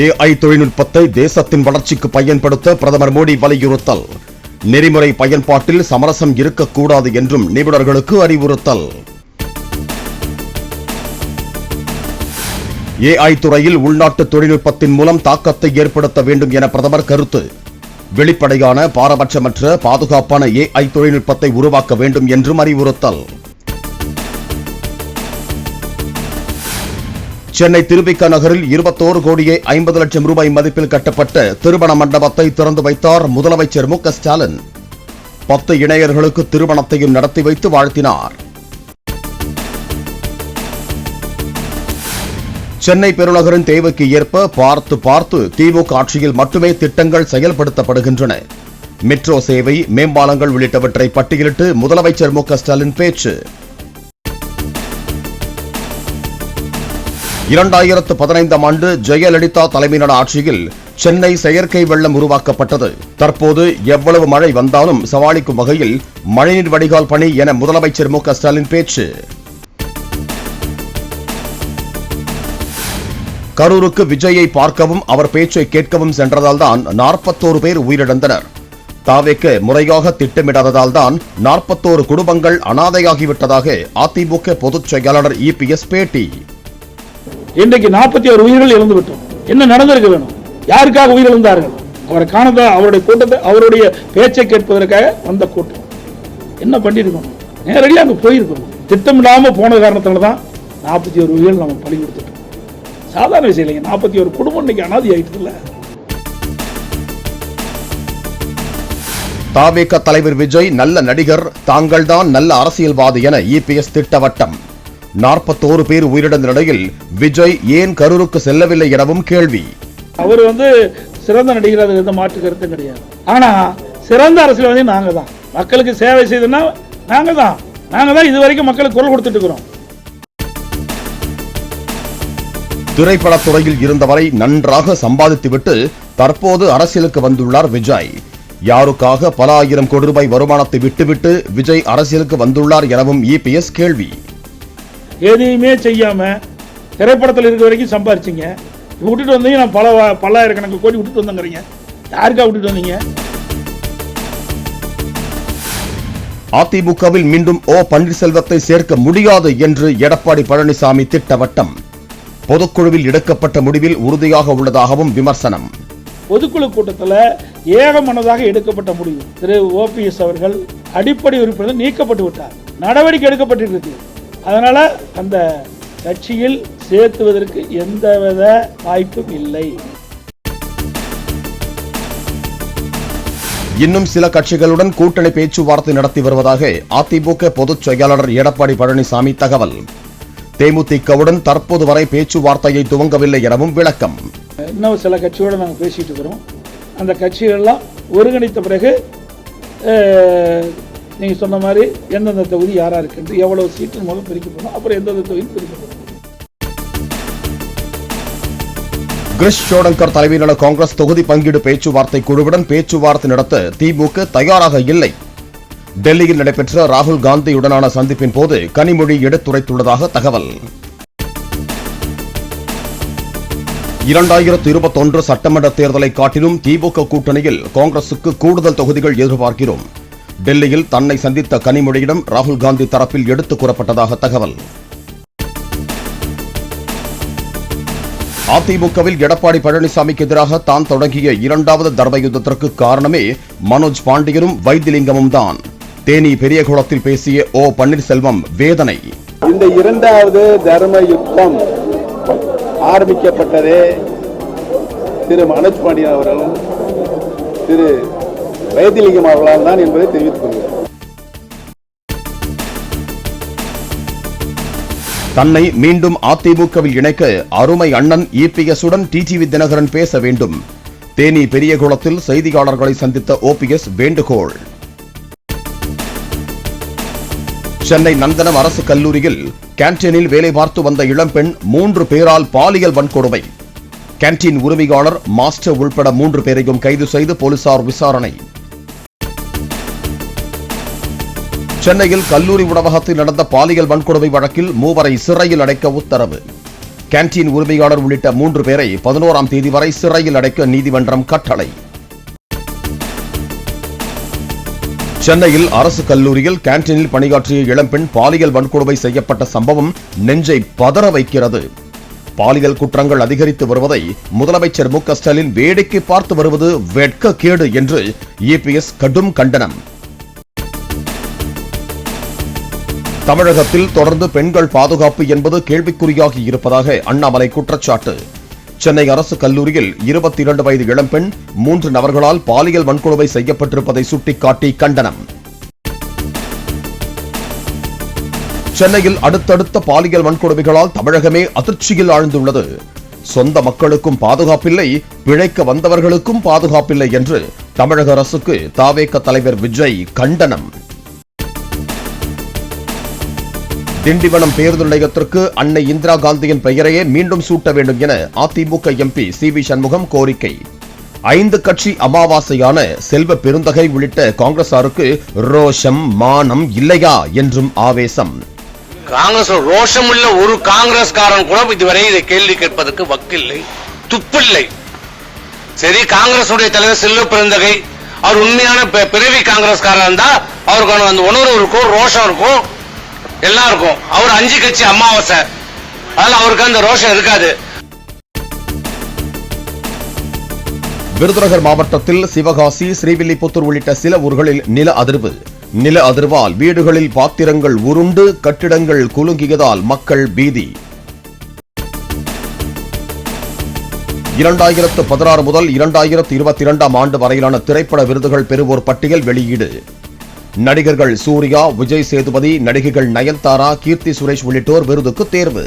AI தொழில்நுட்பத்தை தேசத்தின் வளர்ச்சிக்கு பயன்படுத்த பிரதமர் மோடி வலியுறுத்தல். நெறிமுறை பயன்பாட்டில் சமரசம் இருக்கக்கூடாது என்றும் நிபுணர்களுக்கு அறிவுறுத்தல். AI துறையில் உள்நாட்டு தொழில்நுட்பத்தின் மூலம் தாக்கத்தை ஏற்படுத்த வேண்டும் என பிரதமர் கருத்து. வெளிப்படையான, பாரபட்சமற்ற, பாதுகாப்பான AI தொழில்நுட்பத்தை உருவாக்க வேண்டும் என்றும் அறிவுறுத்தல். சென்னை திருவிக நகரில் 21 கோடியே 50 லட்சம் ரூபாய் மதிப்பில் கட்டப்பட்ட திருமண மண்டபத்தை திறந்து வைத்தார் முதலமைச்சர் மு க ஸ்டாலின். 10 இணையர்களுக்கு திருமணத்தையும் நடத்தி வைத்து வாழ்த்தினார். சென்னை பெருநகரின் தேவைக்கு ஏற்ப பார்த்து திமுக ஆட்சியில் மட்டுமே திட்டங்கள் செயல்படுத்தப்படுகின்றன. மெட்ரோ சேவை, மேம்பாலங்கள் உள்ளிட்டவற்றை பட்டியலிட்டு முதலமைச்சர் மு க ஸ்டாலின் பேச்சு. 2015ஆம் ஆண்டு ஜெயலலிதா தலைமையிலான ஆட்சியில் சென்னை செயற்கை வெள்ளம் உருவாக்கப்பட்டது. தற்போது எவ்வளவு மழை வந்தாலும் சமாளிக்கும் வகையில் மழைநீர் வடிகால் பணி என முதலமைச்சர் மு க ஸ்டாலின் பேச்சு. கரூருக்கு விஜயை பார்க்கவும் அவர் பேச்சை கேட்கவும் சென்றதால் தான் 41 பேர் உயிரிழந்தனர். தாவேக்கு முறையாக திட்டமிடாததால் தான் 41 குடும்பங்கள் அனாதையாகிவிட்டதாக அதிமுக பொதுச் செயலாளர் EPS பேட்டி. இன்றைக்கு 41 உயிர்கள் இழந்து விட்டோம். என்ன நடந்திருக்க வேணும்? யாருக்காக உயிரிழந்தார்கள்? அவரை காணதா, அவருடைய கூட்டத்தை, அவருடைய பேச்சை கேட்பதற்காக வந்த கூட்டம். என்ன பண்ணிருக்கணும்? நேரடியாக அங்கே போயிருக்கணும். திட்டமிடாம போன காரணத்தால தான் 41 உயிர்கள் நம்ம பலி கொடுத்துட்டோம். சாதாரண விஷயம் இல்லைங்க. 41 குடும்பம் இன்னைக்கு அனாதி ஆயிட்டு இல்ல. தாவேக தலைவர் விஜய் நல்ல நடிகர், தாங்கள் தான் நல்ல அரசியல்வாதி என EPS திட்டவட்டம். 41 பேர் உயிரிழந்த நிலையில் விஜய் ஏன் கரூருக்கு செல்லவில்லை எனவும் கேள்வி. அவர் சிறந்த நடிகர், அது எந்த மாற்று கருத்து கிடையாது. ஆனா சிறந்த அரசியல்வாதி நாங்க தான். மக்களுக்கு சேவை செய்தனா நாங்க தான் இதுவரைக்கும் மக்களுக்கு குரல் கொடுத்துட்டு இருக்கிறோம். திரைப்படத்துறையில் இருந்தவரை நன்றாக சம்பாதித்துவிட்டு தற்போது அரசியலுக்கு வந்துள்ளார் விஜய். யாருக்காக பல ஆயிரம் கோடி ரூபாய் வருமானத்தை விட்டுவிட்டு விஜய் அரசியலுக்கு வந்துள்ளார் எனவும் EPS கேள்வி. எதையுமே செய்யாம திரைப்படத்தில் இருக்கிற வரைக்கும் சம்பாரிச்சிங்க. விட்டுட்டு வந்தீங்க, நான் பல்லாயிரக்கணக்கு கோடி விட்டுட்டு வந்தேங்கிறீங்க. யாருக்கா விட்டுட்டு வந்தீங்க? அதிமுகவில் மீண்டும் O பன்னீர்செல்வத்தை சேர்க்க முடியாது என்று எடப்பாடி பழனிசாமி திட்டவட்டம். பொதுக்குழுவில் எடுக்கப்பட்ட முடிவில் உறுதியாக உள்ளதாகவும் விமர்சனம். பொதுக்குழு கூட்டத்தில் ஏகமனதாக எடுக்கப்பட்ட முடிவு. திரு OPS அவர்கள் அடிப்படை உறுப்பினர் நீக்கப்பட்டு விட்டார். நடவடிக்கை எடுக்கப்பட்டிருக்கிறது. அதனால அந்த கட்சியில் சேர்த்துவதற்கு எந்தவித வாய்ப்பும் இல்லை. இன்னும் சில கட்சிகளுடன் கூட்டணி பேச்சுவார்த்தை நடத்தி வருவதாக அதிமுக பொதுச் செயலாளர் எடப்பாடி பழனிசாமி தகவல். தேமுதிகவுடன் தற்போது வரை பேச்சுவார்த்தையை துவங்கவில்லை எனவும் விளக்கம். இன்னும் சில கட்சியோட நாங்கள் பேசிட்டு இருக்கிறோம். அந்த கட்சிகள்லாம் ஒருங்கிணைத்த பிறகு நீங்க சொன்ன மாதிரி எந்தெந்த தொகுதி யாரா இருக்கு, எவ்வளவு சீட்டு மூலம் பிரிக்கப்படும், அப்புறம் எந்தெந்த தொகுதி பிரிக்கப்படும். கிரிஷ் சோடங்கர் தலைமையிலான காங்கிரஸ் தொகுதி பங்கீடு பேச்சுவார்த்தை குழுவுடன் பேச்சுவார்த்தை நடத்த திமுக தயாராக இல்லை. டெல்லியில் நடைபெற்ற ராகுல் காந்தியுடனான சந்திப்பின் போது கனிமொழி எடுத்துரைத்துள்ளதாக தகவல். 2021 சட்டமன்ற தேர்தலை காட்டிலும் திமுக கூட்டணியில் காங்கிரசுக்கு கூடுதல் தொகுதிகள் எதிர்பார்க்கிறோம். டெல்லியில் தன்னை சந்தித்த கனிமொழியிடம் ராகுல் காந்தி தரப்பில் எடுத்துக் கூறப்பட்டதாக தகவல். அதிமுகவில் எடப்பாடி பழனிசாமிக்கு எதிராக தான் தொடங்கிய 2வது தர்ம யுத்தத்திற்கு காரணமே மனோஜ் பாண்டியனும் வைத்திலிங்கமும் தான். தேனி பெரியகுளத்தில் பேசிய O பன்னீர்செல்வம் வேதனை. இந்த 2வது தர்ம யுத்தம் ஆரம்பிக்கப்பட்டதே திரு மனோஜ் பாண்டியன் அவர்களும் திரு வைத்திலிங்கம் அவர்களால் தான் என்பதை தெரிவித்துக் கொள்கிறேன். தன்னை மீண்டும் அதிமுகவில் இணைக்க அருமை அண்ணன் EPS-உடன் டிடிவி தினகரன் பேச வேண்டும். தேனி பெரியகுளத்தில் செய்தியாளர்களை சந்தித்த OPS வேண்டுகோள். சென்னை நந்தனம் அரசு கல்லூரியில் கேன்டீனில் வேலை பார்த்து வந்த இளம்பெண் 3 பேரால் பாலியல் வன்கொடுமை. கேன்டீன் உரிமையாளர், மாஸ்டர் உள்பட 3 பேரையும் கைது செய்து போலீசார் விசாரணை. சென்னையில் கல்லூரி உணவகத்தில் நடந்த பாலியல் வன்கொடுமை வழக்கில் 3 சிறையில் அடைக்க உத்தரவு. கேண்டீன் உரிமையாளர் உள்ளிட்ட 3 பேரை 11ஆம் தேதி வரை சிறையில் அடைக்க நீதிமன்றம் கட்டளை. சென்னையில் அரசு கல்லூரியில் கேண்டீனில் பணியாற்றிய இளம்பெண் பாலியல் வன்கொடுமை செய்யப்பட்ட சம்பவம் நெஞ்சை பதற வைக்கிறது. பாலியல் குற்றங்கள் அதிகரித்து வருவதை முதலமைச்சர் மு.க. ஸ்டாலின் வேடிக்கை பார்த்து வருவது வெட்கக்கேடு என்று இபிஎஸ் கடும் கண்டனம். தமிழகத்தில் தொடர்ந்து பெண்கள் பாதுகாப்பு என்பது கேள்விக்குறியாகி இருப்பதாக அண்ணாமலை குற்றச்சாட்டு. சென்னை அரசு கல்லூரியில் 22 வயது இளம்பெண் 3 நபர்களால் பாலியல் வன்கொடுமை செய்யப்பட்டிருப்பதை சுட்டிக்காட்டி கண்டனம். சென்னையில் அடுத்தடுத்த பாலியல் வன்கொடுமைகளால் தமிழகமே அதிர்ச்சியில் ஆழ்ந்துள்ளது. சொந்த மக்களுக்கும் பாதுகாப்பில்லை, பிழைக்க வந்தவர்களுக்கும் பாதுகாப்பில்லை என்று தமிழக அரசுக்கு தவேக தலைவர் விஜய் கண்டனம். திண்டிவனம் பேருந்து நிலையத்திற்கு அன்னை இந்திரா காந்தியின் பெயரையே மீண்டும் சூட்ட வேண்டும் என அதிமுக எம்பி சி.வி. சண்முகம் கோரிக்கை. 5 கட்சி அமாவாசையான செல்வ பெருந்தகை உள்ளிட்ட காங்கிரசாருக்கு ரோஷம் மானம் இல்லையா என்றும் ஆவேசம். காங்கிரஸ் ரோஷம் உள்ள ஒரு காங்கிரஸ்காரன் கூட இதுவரை இதை கேள்வி கேட்பதற்கு வக்கில்லை, துப்பில்லை. சரி, காங்கிரஸ் தலைவர் செல்வ பெருந்தகை அவர் உண்மையான பிறவி காங்கிரஸ்காரன் இருந்தா அவருக்கு அந்த உணர்வு இருக்கும், ரோஷம் இருக்கும், எல்லாம் இருக்கும். அவர் 5 கட்சி அமாவாசை, அதனால அவருக்கு அந்த ரோஷம் இருக்காது. விருதுநகர் மாவட்டத்தில் சிவகாசி, ஸ்ரீவில்லிபுத்தூர் உள்ளிட்ட சில ஊர்களில் நில அதிர்வால் வீடுகளில் பாத்திரங்கள் உருண்டு கட்டிடங்கள் குலுங்கியதால் மக்கள் பீதி. 2016 முதல் 2022ஆம் ஆண்டு வரையிலான திரைப்பட விருதுகள் பெறுவோர் பட்டியல் வெளியீடு. நடிகர்கள் சூர்யா, விஜய் சேதுபதி, நடிகைகள் நயன்தாரா, கீர்த்தி சுரேஷ் உள்ளிட்டோர் விருதுக்கு தேர்வு.